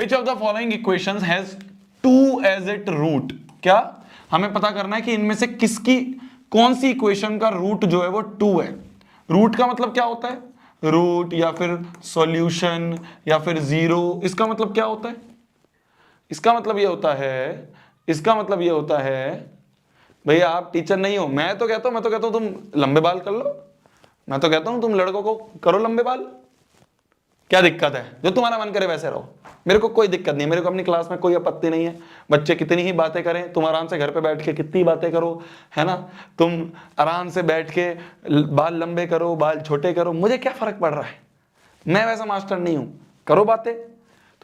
Which of the following equations has 2 as its root? क्या हमें पता करना है कि इनमें से किसकी कौन सी इक्वेशन का रूट जो है वो 2 है। रूट का मतलब क्या होता है? रूट या फिर सॉल्यूशन या फिर जीरो, इसका मतलब क्या होता है? इसका मतलब ये होता है, इसका मतलब ये होता है, भैया आप टीचर नहीं हो, मैं तो कहता हूं तुम लंबे बाल कर लो, मैं तो कहता हूं तुम लड़कों को करो लंबे बाल, क्या दिक्कत है? जो तुम्हारा मन करे वैसे रहो, मेरे को कोई दिक्कत नहीं है, मेरे को अपनी क्लास में कोई आपत्ति नहीं है, बच्चे कितनी ही बातें करें, तुम आराम से घर पे बैठ के कितनी बातें करो, है ना, तुम आराम से बैठ के बाल लंबे करो, बाल छोटे करो, मुझे क्या फर्क पड़ रहा है? मैं वैसा मास्टर नहीं हूं, करो बातें,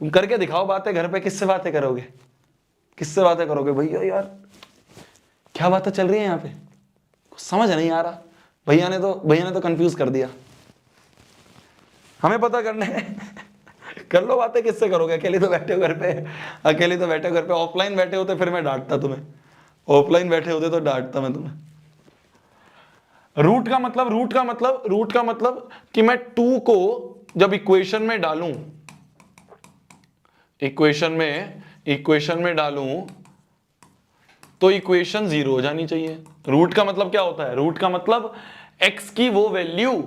तुम करके दिखाओ बातें घर पे। किससे बातें करोगे? किससे बातें करोगे भैया? यार क्या बातें चल रही है यहाँ पे, कुछ समझ नहीं आ रहा। भैया ने तो कंफ्यूज कर दिया। हमें पता करना है कर लो बातें, किससे करोगे? अकेले तो बैठे हो घर पे, अकेले तो बैठे हो घर पे। ऑफलाइन बैठे होते फिर मैं डांटता तुम्हें, ऑफलाइन बैठे होते तो डांटता मैं तुम्हें। रूट का मतलब कि मैं 2 को जब इक्वेशन में डालूं, इक्वेशन में डालूं तो इक्वेशन 0 हो जानी चाहिए। रूट का मतलब क्या होता है? रूट का मतलब x की वो वैल्यू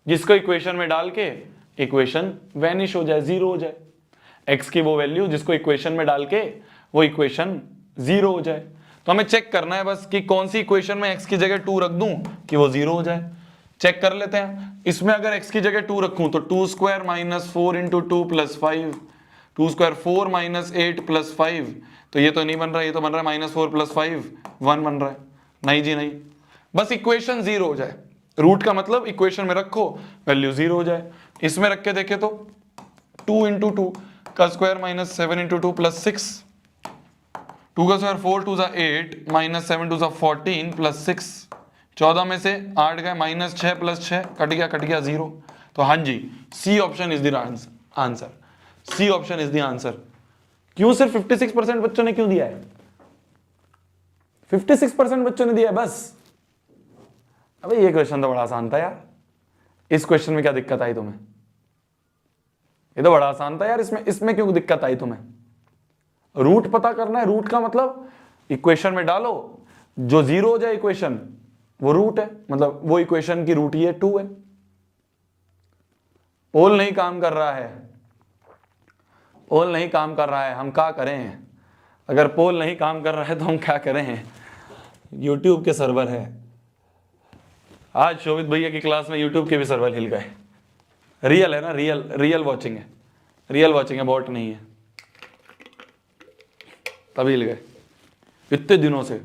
जिसको इक्वेशन में डाल के इक्वेशन वैनिश हो जाए, 0 हो जाए। x की वो वैल्यू जिसको इक्वेशन में डाल के वो इक्वेशन 0 हो जाए। तो हमें चेक करना है बस कि कौन सी इक्वेशन में x की जगह 2 रख दूं कि वो 0 हो जाए। चेक कर लेते हैं। इसमें अगर x की जगह 2 रखूं तो 2 square minus 4 into 2 plus 5, 2 square 4 minus 8 plus 5, तो ये तो नहीं बन रहा, ये तो बन रहा है माइनस 4 प्लस 5 1 बन रहा है। नहीं जी नहीं, बस इक्वेशन 0 हो जाए। रूट का मतलब इक्वेशन में रखो वैल्यू 0 हो जाए। इसमें रख के देखे तो 2 इंटू 2 का स्क्वायर माइनस 7 इंटू 2 प्लस 6, 2 का स्क्वायर 4 2 ज़ा 8 माइनस 7 2 ज़ा 14 प्लस 6, 14 में से 8 गए, माइनस 6 प्लस 6 कट गया 0। तो हाँ जी, C option is the answer, C option is the answer. क्यों सिर्फ 56% बच्चों ने क्यों दिया है? 56% बच्चों ने दिया है बस। अबे ये क्वेश्चन तो बड़ा आसान था यार, इस क्वेश्चन में क्या दिक्कत आई तुम्हें? ये तो बड़ा आसान था यार, इसमें क्यों दिक्कत आई तुम्हें? रूट पता करना है। रूट का मतलब इक्वेशन में डालो, जो 0 हो जाए इक्वेशन वो रूट है, मतलब वो इक्वेशन की रूट ये 2 है। पोल नहीं काम कर रहा है, पोल नहीं काम कर रहा है, हम क्या करें? अगर पोल नहीं काम कर रहा है तो हम क्या करें? यूट्यूब के सर्वर है। आज शोभित भैया की क्लास में यूट्यूब के भी सर्वर हिल गए। रियल है ना, रियल वॉचिंग है, रियल वॉचिंग है, बॉट नहीं है, तभी हिल गए। इतने दिनों से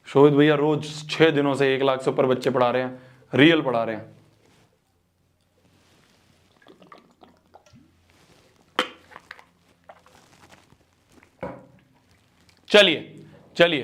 शोभित भैया रोज 6 दिनों से 1 लाख से ऊपर बच्चे पढ़ा रहे हैं, रियल पढ़ा रहे हैं। चलिए